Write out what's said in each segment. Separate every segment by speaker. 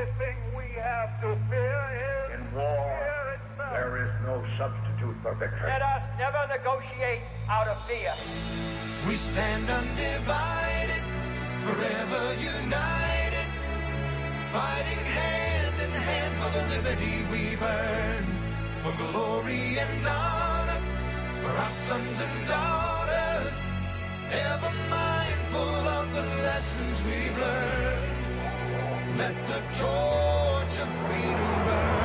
Speaker 1: only thing we have to fear is
Speaker 2: in war,
Speaker 1: fear itself.
Speaker 2: There is no substitute for victory.
Speaker 3: Let us never negotiate out of fear.
Speaker 4: We stand undivided, forever united, fighting hand in hand for the liberty we've earned, for glory and honor, for our sons and daughters, ever mindful of the lessons we've learned. Let the torch of freedom burn.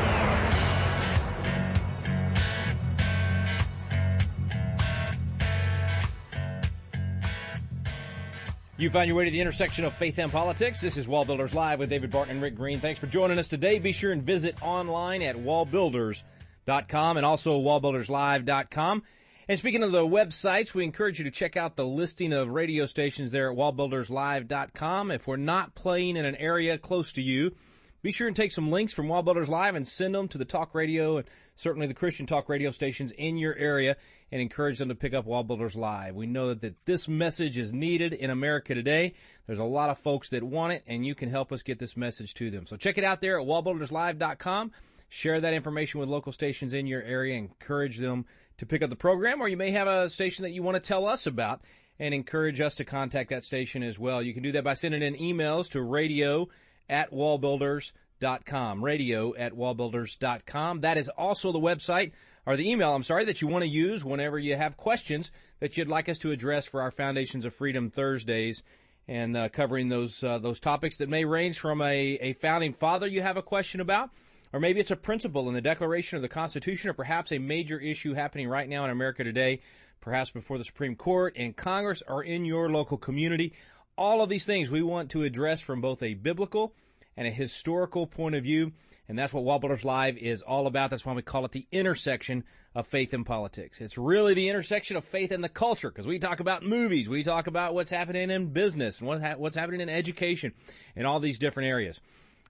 Speaker 5: You find your way to the intersection of faith and politics. This is WallBuilders Live with David Barton and Rick Green. Thanks for joining us today. Be sure and visit online at WallBuilders.com and also WallBuildersLive.com. And speaking of the websites, we encourage you to check out the listing of radio stations there at WallBuildersLive.com. If we're not playing in an area close to you, be sure and take some links from WallBuilders Live and send them to the talk radio and certainly the Christian talk radio stations in your area and encourage them to pick up WallBuilders Live. We know that this message is needed in America today. There's a lot of folks that want it, and you can help us get this message to them. So check it out there at WallBuildersLive.com. Share that information with local stations in your area. Encourage them to pick up the program, or you may have a station that you want to tell us about and encourage us to contact that station as well. You can do that by sending in emails to radio@wallbuilders.com, radio@wallbuilders.com. That is also the website, or the email, that you want to use whenever you have questions that you'd like us to address for our Foundations of Freedom Thursdays, and covering those topics that may range from a founding father you have a question about, or maybe it's a principle in the Declaration of the Constitution, or perhaps a major issue happening right now in America today, perhaps before the Supreme Court, in Congress, or in your local community. All of these things we want to address from both a biblical and a historical point of view, and that's what WallBuilders Live is all about. That's why we call it the intersection of faith and politics. It's really the intersection of faith and the culture, because we talk about movies, we talk about what's happening in business, and what's happening in education, and all these different areas.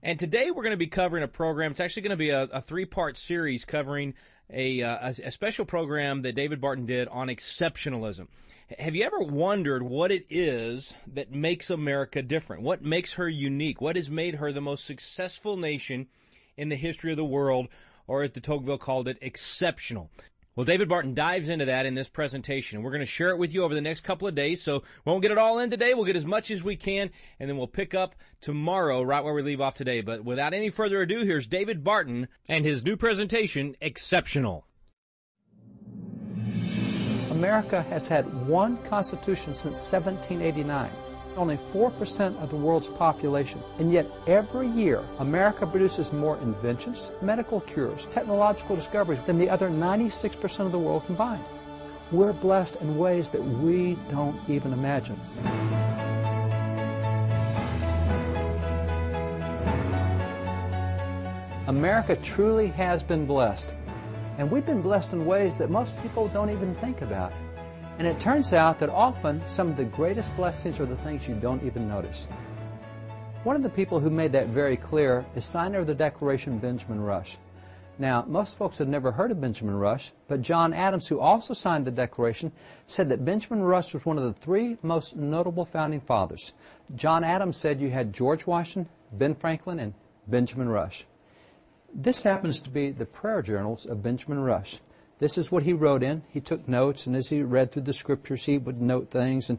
Speaker 5: And today we're going to be covering a program. It's actually going to be a three-part series covering a special program that David Barton did on exceptionalism. Have you ever wondered what it is that makes America different? What makes her unique? What has made her the most successful nation in the history of the world, or as de Tocqueville called it, exceptional? Well, David Barton dives into that in this presentation. We're going to share it with you over the next couple of days, so we won't get it all in today. We'll get as much as we can, and then we'll pick up tomorrow right where we leave off today. But without any further ado, here's David Barton and his new presentation, Exceptional.
Speaker 6: America has had one constitution since 1789. Only 4% of the world's population, and yet every year America produces more inventions, medical cures, technological discoveries than the other 96% of the world combined. We're blessed in ways that we don't even imagine. America truly has been blessed, and we've been blessed in ways that most people don't even think about. And it turns out that often some of the greatest blessings are the things you don't even notice. One of the people who made that very clear is signer of the Declaration, Benjamin Rush. Now, most folks have never heard of Benjamin Rush, but John Adams, who also signed the Declaration, said that Benjamin Rush was one of the three most notable founding fathers. John Adams said you had George Washington, Ben Franklin, and Benjamin Rush. This happens to be the prayer journals of Benjamin Rush. This is what he wrote in. He took notes, and as he read through the scriptures, he would note things. And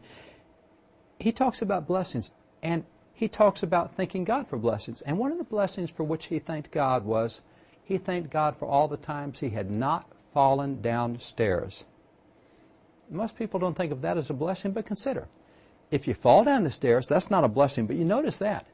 Speaker 6: he talks about blessings, and he talks about thanking God for blessings. And one of the blessings for which he thanked God was he thanked God for all the times he had not fallen down stairs. Most people don't think of that as a blessing, but consider. If you fall down the stairs, that's not a blessing, but you notice that.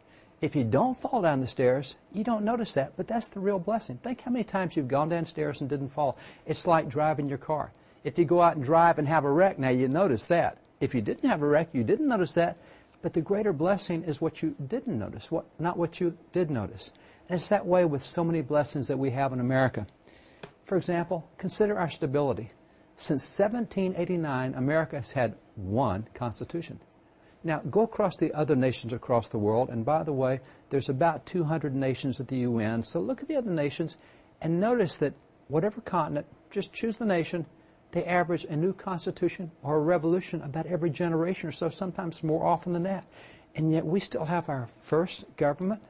Speaker 6: If you don't fall down the stairs, you don't notice that, but that's the real blessing. Think how many times you've gone downstairs and didn't fall. It's like driving your car. If you go out and drive and have a wreck, now you notice that. If you didn't have a wreck, you didn't notice that, but the greater blessing is what you didn't notice, not what you did notice. And it's that way with so many blessings that we have in America. For example, consider our stability. Since 1789, America has had one constitution. Now, go across the other nations across the world, and by the way, there's about 200 nations at the UN, so look at the other nations and notice that whatever continent, just choose the nation, they average a new constitution or a revolution about every generation or so, sometimes more often than that. And yet we still have our first government,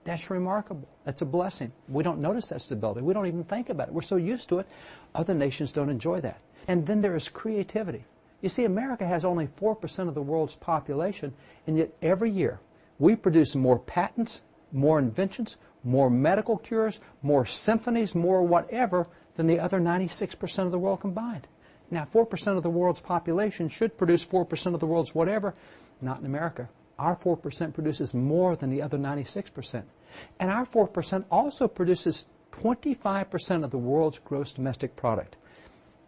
Speaker 6: That's remarkable. That's a blessing. We don't notice that stability. We don't even think about it. We're so used to it. Other nations don't enjoy that. And then there is creativity. You see, America has only 4% of the world's population, and yet every year we produce more patents, more inventions, more medical cures, more symphonies, more whatever than the other 96% of the world combined. Now, 4% of the world's population should produce 4% of the world's whatever. Not in America. Our 4% produces more than the other 96%. And our 4% also produces 25% of the world's gross domestic product.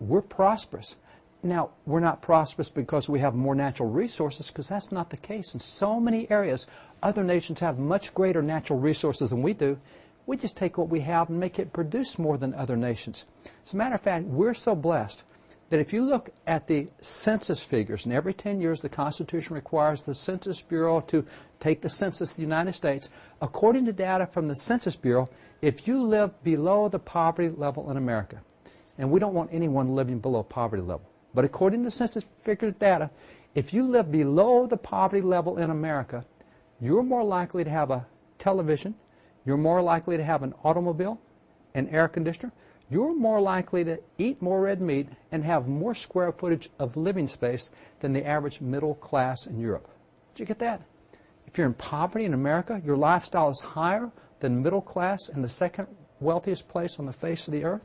Speaker 6: We're prosperous. Now, we're not prosperous because we have more natural resources, because that's not the case. In so many areas, other nations have much greater natural resources than we do. We just take what we have and make it produce more than other nations. As a matter of fact, we're so blessed that if you look at the census figures, and every 10 years the Constitution requires the Census Bureau to take the census of the United States, according to data from the Census Bureau, if you live below the poverty level in America, and we don't want anyone living below poverty level, but according to Census figures data, if you live below the poverty level in America, you're more likely to have a television, you're more likely to have an automobile, an air conditioner, you're more likely to eat more red meat and have more square footage of living space than the average middle class in Europe. Did you get that? If you're in poverty in America, your lifestyle is higher than middle class in the second wealthiest place on the face of the earth.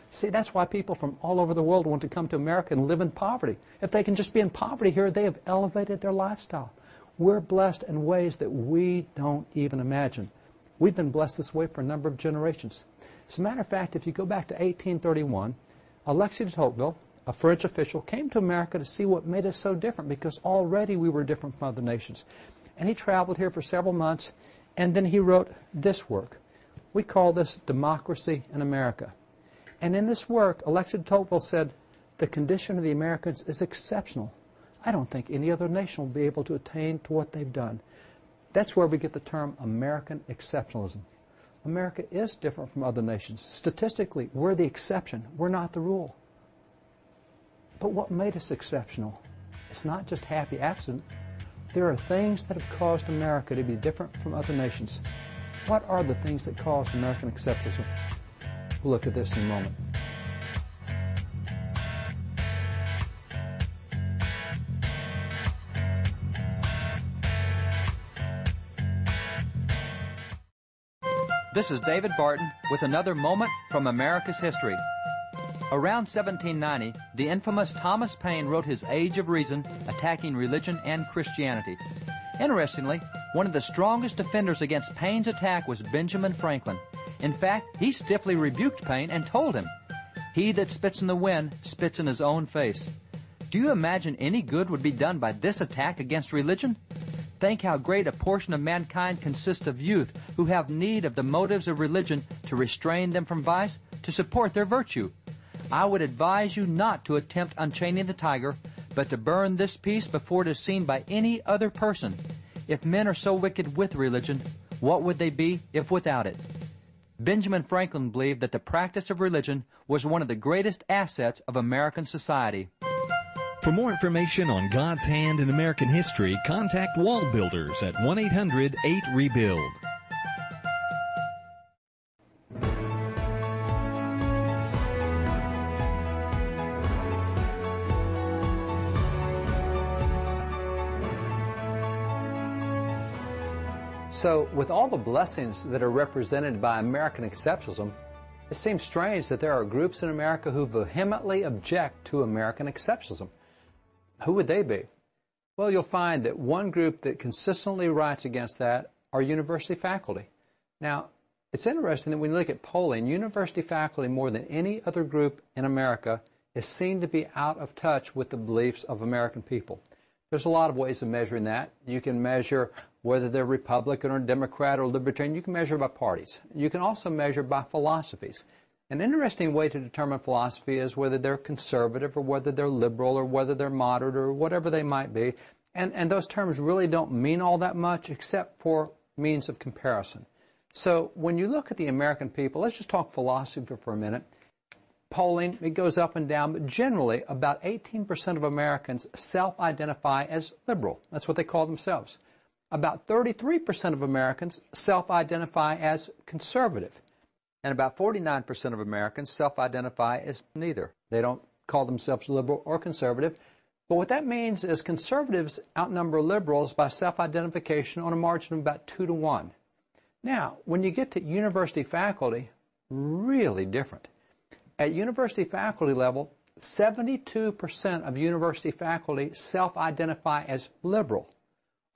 Speaker 6: See, that's why people from all over the world want to come to America and live in poverty. If they can just be in poverty here, they have elevated their lifestyle. We're blessed in ways that we don't even imagine. We've been blessed this way for a number of generations. As a matter of fact, if you go back to 1831, Alexis de Tocqueville, a French official, came to America to see what made us so different, because already we were different from other nations. And he traveled here for several months, and then he wrote this work. We call this Democracy in America. And in this work, Alexis de Tocqueville said, the condition of the Americans is exceptional. I don't think any other nation will be able to attain to what they've done. That's where we get the term American Exceptionalism. America is different from other nations. Statistically, we're the exception. We're not the rule. But what made us exceptional? It's not just happy accident. There are things that have caused America to be different from other nations. What are the things that caused American exceptionalism? We'll look at this in a moment.
Speaker 7: This is David Barton with another moment from America's history. Around 1790, the infamous Thomas Paine wrote his Age of Reason, attacking religion and Christianity. Interestingly, one of the strongest defenders against Paine's attack was Benjamin Franklin. In fact, he stiffly rebuked Paine and told him, "He that spits in the wind spits in his own face." Do you imagine any good would be done by this attack against religion? Think how great a portion of mankind consists of youth who have need of the motives of religion to restrain them from vice, to support their virtue. I would advise you not to attempt unchaining the tiger, but to burn this piece before it is seen by any other person. If men are so wicked with religion, what would they be if without it? Benjamin Franklin believed that the practice of religion was one of the greatest assets of American society.
Speaker 8: For more information on God's hand in American history, contact WallBuilders at 1-800-8-REBUILD.
Speaker 6: So, with all the blessings that are represented by American exceptionalism, it seems strange that there are groups in America who vehemently object to American exceptionalism. Who would they be? Well, you'll find that one group that consistently writes against that are university faculty. Now, it's interesting that when you look at polling, university faculty, more than any other group in America, is seen to be out of touch with the beliefs of American people. There's a lot of ways of measuring that. You can measure whether they're Republican or Democrat or Libertarian. You can measure by parties. You can also measure by philosophies. An interesting way to determine philosophy is whether they're conservative or whether they're liberal or whether they're moderate or whatever they might be. And those terms really don't mean all that much except for means of comparison. So when you look at the American people, let's just talk philosophy for a minute. Polling, it goes up and down, but generally about 18% of Americans self-identify as liberal. That's what they call themselves. about 33% of Americans self-identify as conservative. And about 49% of Americans self-identify as neither. They don't call themselves liberal or conservative. But what that means is conservatives outnumber liberals by self-identification on a margin of about 2 to 1. Now, when you get to university faculty, really different. At university faculty level, 72% of university faculty self-identify as liberal.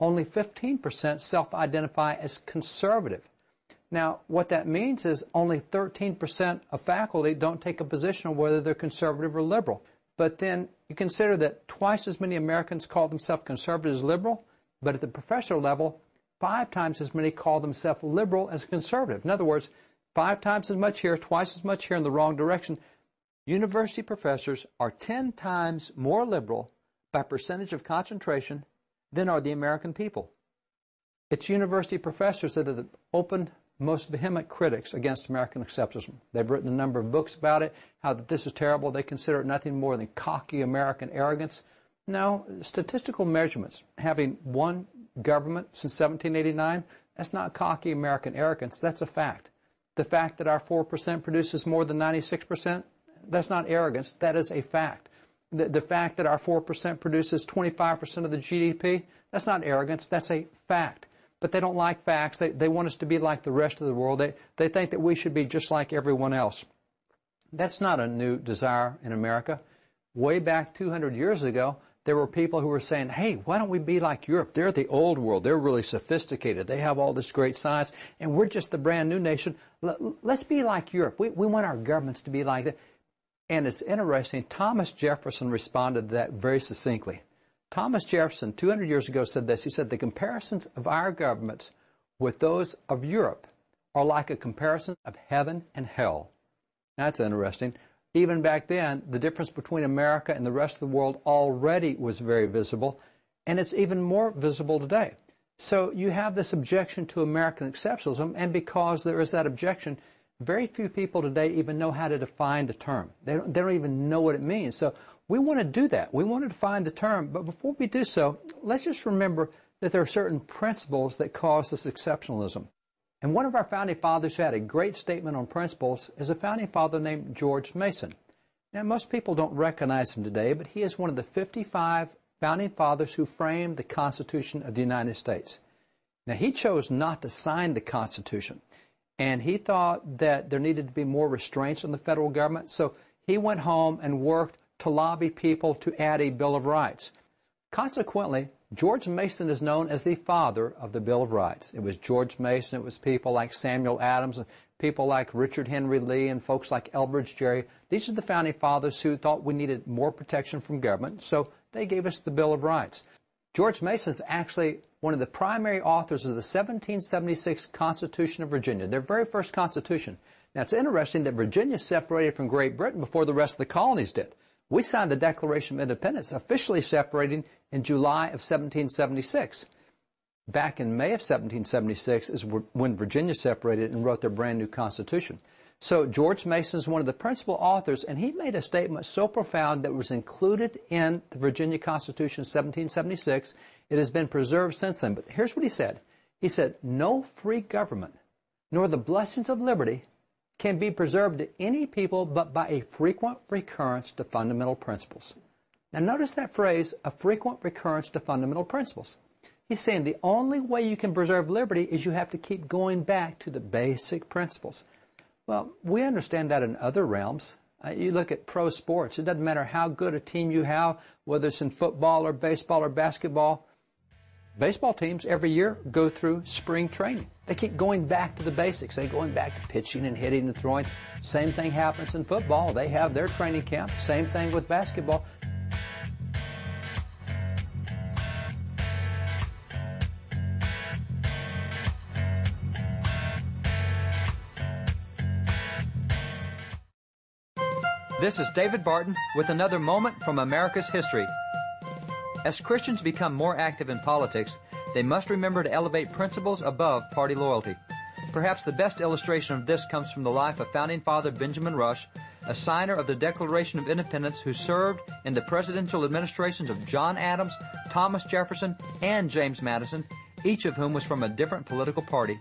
Speaker 6: Only 15% self-identify as conservative. Now, what that means is only 13% of faculty don't take a position on whether they're conservative or liberal. But then you consider that twice as many Americans call themselves conservative as liberal, but at the professor level, 5 times as many call themselves liberal as conservative. In other words, 5 times as much here, twice as much here in the wrong direction. University professors are 10 times more liberal by percentage of concentration than are the American people. It's university professors that are the open, most vehement critics against American exceptionalism. They've written a number of books about it, how that this is terrible. They consider it nothing more than cocky American arrogance. No, statistical measurements, having one government since 1789, that's not cocky American arrogance, that's a fact. The fact that our 4% produces more than 96%, that's not arrogance, that is a fact. The fact that our 4% produces 25% of the GDP, that's not arrogance, that's a fact. But they don't like facts. They want us to be like the rest of the world. They think that we should be just like everyone else. That's not a new desire in America. Way back 200 years ago, there were people who were saying, hey, why don't we be like Europe? They're the old world. They're really sophisticated. They have all this great science, and we're just the brand new nation. Let's be like Europe. We want our governments to be like that. And it's interesting, Thomas Jefferson responded to that very succinctly. Thomas Jefferson, 200 years ago, said this. He said, the comparisons of our governments with those of Europe are like a comparison of heaven and hell. That's interesting. Even back then, the difference between America and the rest of the world already was very visible, and it's even more visible today. So you have this objection to American exceptionalism, and because there is that objection, very few people today even know how to define the term. They don't even know what it means. So we want to do that. We want to define the term, but before we do so, let's just remember that there are certain principles that cause this exceptionalism. And one of our founding fathers who had a great statement on principles is a founding father named George Mason. Now, most people don't recognize him today, but he is one of the 55 founding fathers who framed the Constitution of the United States. Now, he chose not to sign the Constitution, and he thought that there needed to be more restraints on the federal government, so he went home and worked to lobby people to add a Bill of Rights. Consequently, George Mason is known as the father of the Bill of Rights. It was George Mason, it was people like Samuel Adams, and people like Richard Henry Lee, and folks like Elbridge Gerry. These are the founding fathers who thought we needed more protection from government, so they gave us the Bill of Rights. George Mason is actually one of the primary authors of the 1776 Constitution of Virginia, their very first Constitution. Now, it's interesting that Virginia separated from Great Britain before the rest of the colonies did. We signed the Declaration of Independence, officially separating in July of 1776. Back in May of 1776 is when Virginia separated and wrote their brand new Constitution. So George Mason is one of the principal authors, and he made a statement so profound that was included in the Virginia Constitution of 1776. It has been preserved since then. But here's what he said. He said, no free government, nor the blessings of liberty, can be preserved to any people but by a frequent recurrence to fundamental principles. Now notice that phrase, a frequent recurrence to fundamental principles. He's saying the only way you can preserve liberty is you have to keep going back to the basic principles. Well, we understand that in other realms. You look at pro sports. It doesn't matter how good a team you have, whether it's in football or baseball or basketball. Baseball teams every year go through spring training. They keep going back to the basics. They're going back to pitching and hitting and throwing. Same thing happens in football. They have their training camp. Same thing with basketball.
Speaker 7: This is David Barton with another moment from America's history. As Christians become more active in politics, they must remember to elevate principles above party loyalty. Perhaps the best illustration of this comes from the life of Founding Father Benjamin Rush, a signer of the Declaration of Independence who served in the presidential administrations of John Adams, Thomas Jefferson, and James Madison, each of whom was from a different political party.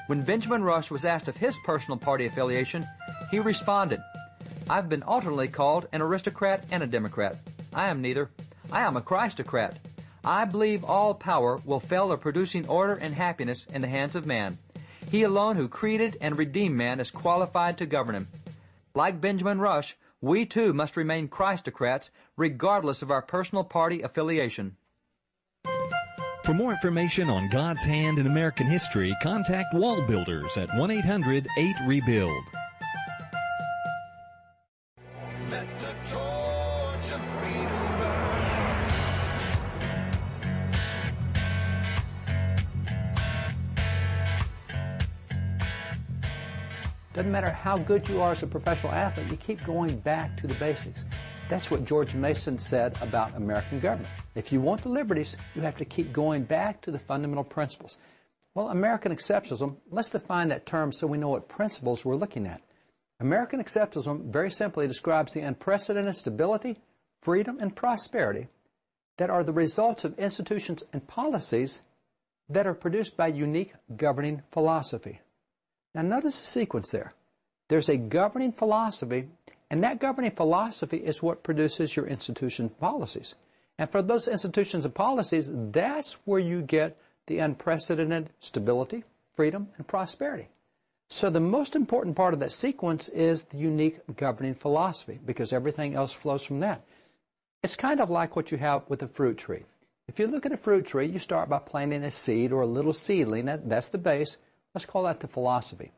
Speaker 7: When Benjamin Rush was asked of his personal party affiliation, he responded, "I've been alternately called an aristocrat and a Democrat. I am neither. I am a Christocrat. I believe all power will fail of producing order and happiness in the hands of man. He alone who created and redeemed man is qualified to govern him. Like Benjamin Rush, we too must remain Christocrats regardless of our personal party affiliation."
Speaker 8: For more information on God's hand in American history, contact WallBuilders at 1-800-8-REBUILD.
Speaker 4: Let the torch of freedom burn.
Speaker 6: Doesn't matter how good you are as a professional athlete, you keep going back to the basics. That's what George Mason said about American government. If you want the liberties, you have to keep going back to the fundamental principles. Well, American Exceptionalism, let's define that term so we know what principles we're looking at. American Exceptionalism very simply describes the unprecedented stability, freedom, and prosperity that are the results of institutions and policies that are produced by unique governing philosophy. Now notice the sequence there. There's a governing philosophy, and that governing philosophy is what produces your institution policies. And for those institutions and policies, that's where you get the unprecedented stability, freedom, and prosperity. So the most important part of that sequence is the unique governing philosophy, because everything else flows from that. It's kind of like what you have with a fruit tree. If you look at a fruit tree, you start by planting a seed or a little seedling. That's the base. Let's call that the philosophy.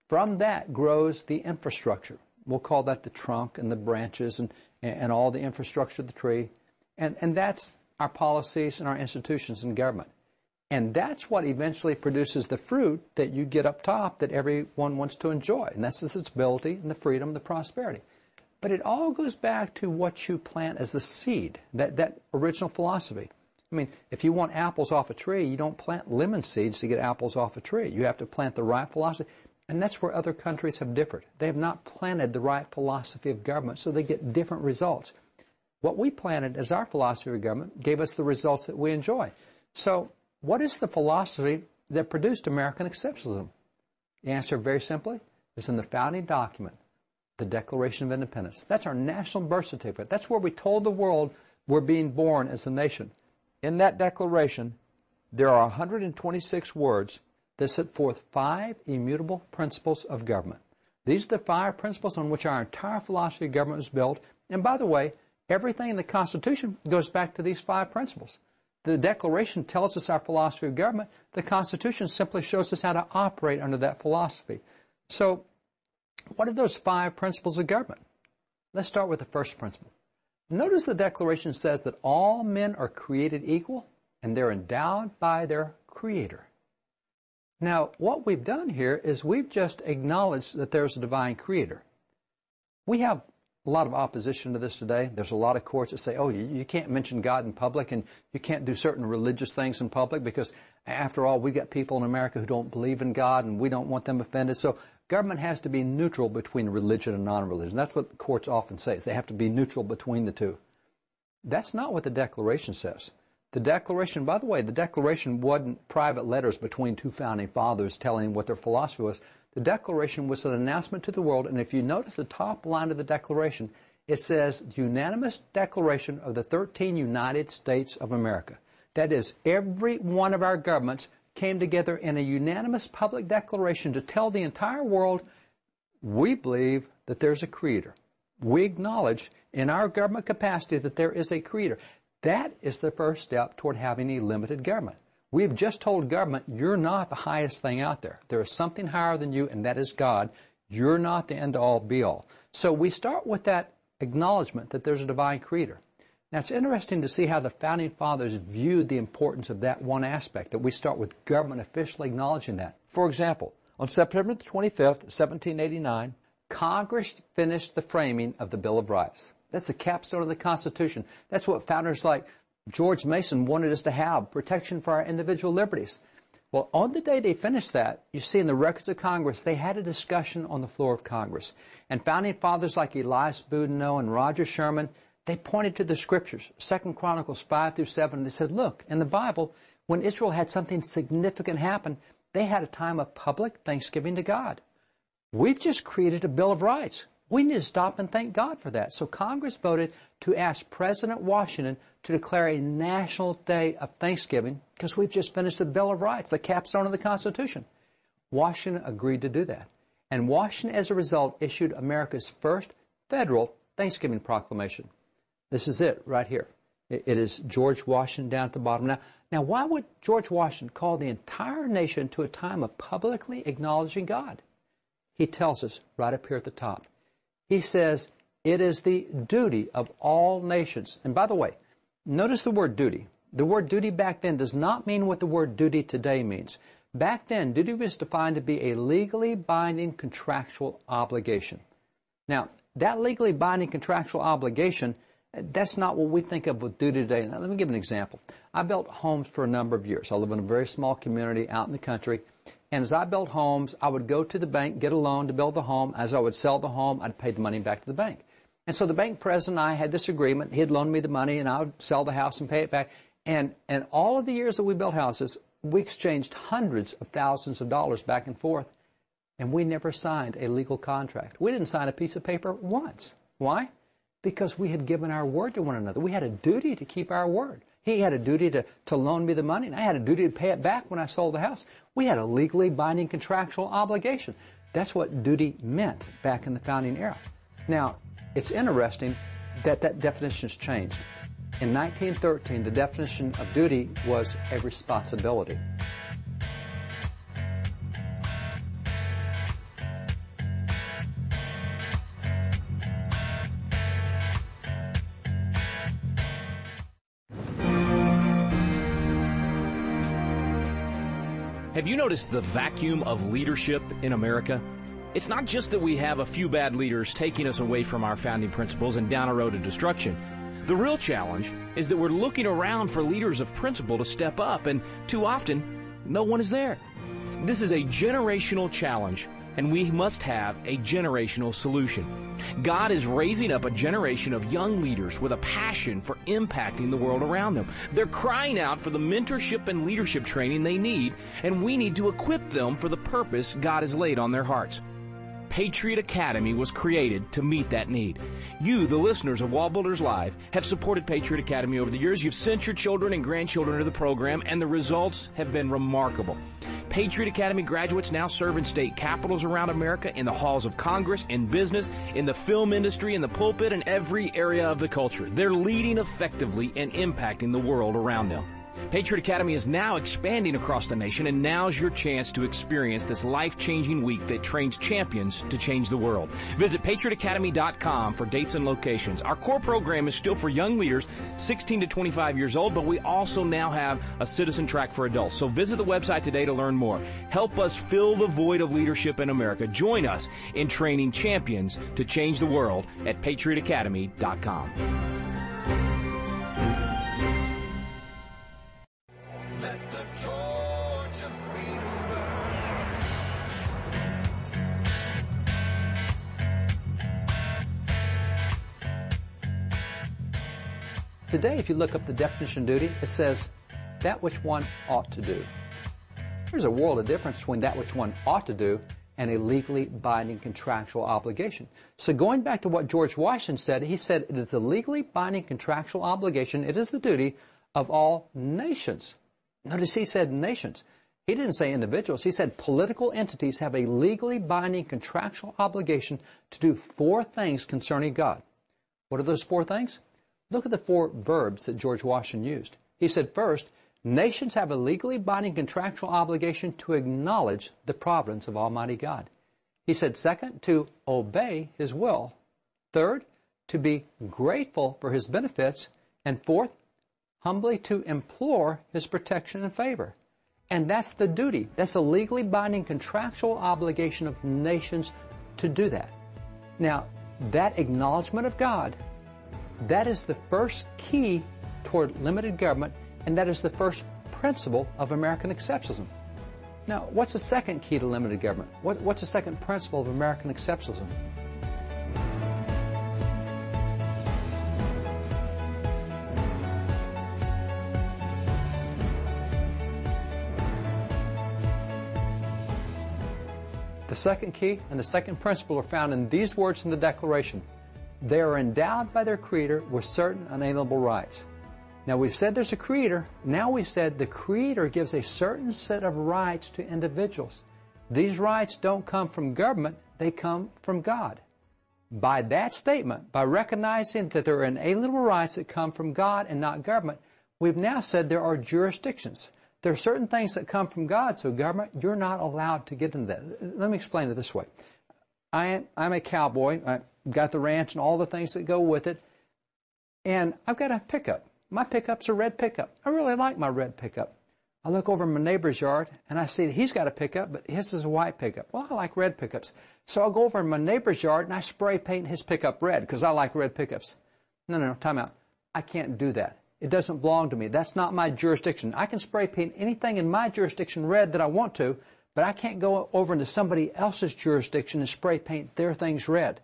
Speaker 6: From that grows the infrastructure. We'll call that the trunk and the branches and all the infrastructure of the tree. And that's our policies and our institutions and government. And that's what eventually produces the fruit that you get up top that everyone wants to enjoy. And that's the stability and the freedom, the prosperity. But it all goes back to what you plant as the seed, that original philosophy. I mean, if you want apples off a tree, you don't plant lemon seeds to get apples off a tree. You have to plant the right philosophy. And that's where other countries have differed. They have not planted the right philosophy of government, so they get different results. What we planted as our philosophy of government gave us the results that we enjoy. So what is the philosophy that produced American Exceptionalism? The answer, very simply, is in the founding document, the Declaration of Independence. That's our national birth certificate. That's where we told the world we're being born as a nation. In that declaration, there are 126 words that set forth 5 immutable principles of government. These are the 5 principles on which our entire philosophy of government is built. And by the way, everything in the Constitution goes back to these 5 principles. The Declaration tells us our philosophy of government. The Constitution simply shows us how to operate under that philosophy. So what are those 5 principles of government? Let's start with the first principle. Notice the Declaration says that all men are created equal and they're endowed by their Creator. Now, what we've done here is we've just acknowledged that there's a divine Creator. We have a lot of opposition to this today. There's a lot of courts that say, oh, you can't mention God in public and you can't do certain religious things in public because, after all, we've got people in America who don't believe in God and we don't want them offended. So government has to be neutral between religion and non-religion. That's what the courts often say. They have to be neutral between the two. That's not what the Declaration says. The Declaration, by the way, the Declaration wasn't private letters between 2 founding fathers telling what their philosophy was. The Declaration was an announcement to the world, and if you notice the top line of the Declaration, it says, unanimous declaration of the 13 United States of America. That is, every one of our governments came together in a unanimous public declaration to tell the entire world, we believe that there's a Creator. We acknowledge in our government capacity that there is a Creator. That is the first step toward having a limited government. We've just told government, you're not the highest thing out there. There is something higher than you, and that is God. You're not the end-all, be-all. So we start with that acknowledgement that there's a divine Creator. Now, it's interesting to see how the Founding Fathers viewed the importance of that one aspect, that we start with government officially acknowledging that. For example, on September 25th, 1789, Congress finished the framing of the Bill of Rights. That's the capstone of the Constitution. That's what founders like George Mason wanted us to have, protection for our individual liberties. Well, on the day they finished that, you see in the records of Congress, they had a discussion on the floor of Congress. And founding fathers like Elias Boudinot and Roger Sherman, they pointed to the Scriptures, 2 Chronicles 5 through 7. They said, look, in the Bible, When Israel had something significant happen, they had a time of public thanksgiving to God. We've just created a Bill of Rights. We need to stop and thank God for that. So Congress voted to ask President Washington to declare a national day of Thanksgiving because we've just finished the Bill of Rights, the capstone of the Constitution. Washington agreed to do that. And Washington, as a result, issued America's first federal Thanksgiving proclamation. This is it right here. It is George Washington down at the bottom. Now, why would George Washington call the entire nation to a time of publicly acknowledging God? He tells us right up here at the top. He says, it is the duty of all nations. And by the way, notice the word duty. The word duty back then does not mean what the word duty today means. Back then, duty was defined to be a legally binding contractual obligation. Now, that legally binding contractual obligation, that's not what we think of with duty today. Now, let me give an example. I built homes for a number of years. I live in a very small community out in the country. And as I built homes, I would go to the bank, get a loan to build the home. As I would sell the home, I'd pay the money back to the bank. And so the bank president and I had this agreement. He'd loan me the money, and I would sell the house and pay it back. And all of the years that we built houses, we exchanged hundreds of thousands of dollars back and forth. And we never signed a legal contract. We didn't sign a piece of paper once. Why? Because we had given our word to one another. We had a duty to keep our word. He had a duty to loan me the money, and I had a duty to pay it back when I sold the house. We had a legally binding contractual obligation. That's what duty meant back in the founding era. Now, it's interesting that that definition has changed. In 1913, the definition of duty was a responsibility.
Speaker 5: Have you noticed the vacuum of leadership in America? It's not just that we have a few bad leaders taking us away from our founding principles and down a road to destruction. The real challenge is that we're looking around for leaders of principle to step up, and too often, no one is there. This is a generational challenge, and we must have a generational solution. God is raising up a generation of young leaders with a passion for impacting the world around them. They're crying out for the mentorship and leadership training they need, and we need to equip them for the purpose God has laid on their hearts. Patriot Academy was created to meet that need. You, the listeners of WallBuilders Live, have supported Patriot Academy over the years. You've sent your children and grandchildren to the program, and the results have been remarkable. Patriot Academy graduates now serve in state capitals around America, in the halls of Congress, in business, in the film industry, in the pulpit, and every area of the culture. They're leading effectively and impacting the world around them. Patriot Academy is now expanding across the nation, and now's your chance to experience this life-changing week that trains champions to change the world. Visit patriotacademy.com for dates and locations. Our core program is still for young leaders 16 to 25 years old, but we also now have a citizen track for adults. So visit the website today to learn more. Help us fill the void of leadership in America. Join us in training champions to change the world at patriotacademy.com.
Speaker 6: Today, if you look up the definition of duty, it says, that which one ought to do. There's a world of difference between that which one ought to do and a legally binding contractual obligation. So going back to what George Washington said, he said it is a legally binding contractual obligation, it is the duty of all nations. Notice he said nations. He didn't say individuals. He said political entities have a legally binding contractual obligation to do 4 things concerning God. What are those 4 things? Look at the 4 verbs that George Washington used. He said, first, nations have a legally binding contractual obligation to acknowledge the providence of Almighty God. He said, second, to obey His will. Third, to be grateful for His benefits. And fourth, humbly to implore His protection and favor. And that's the duty. That's a legally binding contractual obligation of nations to do that. Now, that acknowledgement of God, that is the first key toward limited government, and that is the first principle of American Exceptionalism. Now, what's the second key to limited government? What's the second principle of American Exceptionalism? The second key and the second principle are found in these words in the Declaration. They are endowed by their Creator with certain unalienable rights. Now we've said there's a Creator. Now we've said the Creator gives a certain set of rights to individuals. These rights don't come from government, they come from God. By that statement, by recognizing that there are inalienable rights that come from God and not government, we've now said there are jurisdictions. There are certain things that come from God, so government, you're not allowed to get into that. Let me explain it this way. I'm a cowboy. I've got the ranch and all the things that go with it, and I've got a pickup. My pickup's a red pickup. I really like my red pickup. I look over in my neighbor's yard, and I see that he's got a pickup, but his is a white pickup. Well, I like red pickups. So I'll go over in my neighbor's yard, and I spray paint his pickup red because I like red pickups. No, time out. I can't do that. It doesn't belong to me. That's not my jurisdiction. I can spray paint anything in my jurisdiction red that I want to, but I can't go over into somebody else's jurisdiction and spray paint their things red.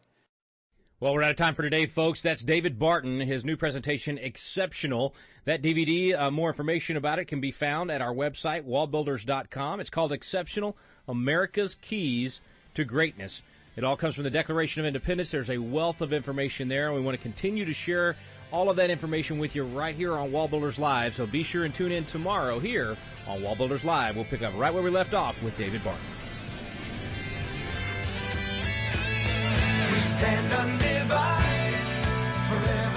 Speaker 5: Well, we're out of time for today, folks. That's David Barton, his new presentation, Exceptional. That DVD, more information about it can be found at our website, WallBuilders.com. It's called Exceptional, America's Keys to Greatness. It all comes from the Declaration of Independence. There's a wealth of information there, and we want to continue to share all of that information with you right here on WallBuilders Live. So be sure and tune in tomorrow here on WallBuilders Live. We'll pick up right where we left off with David Barton.
Speaker 4: We stand undivided forever.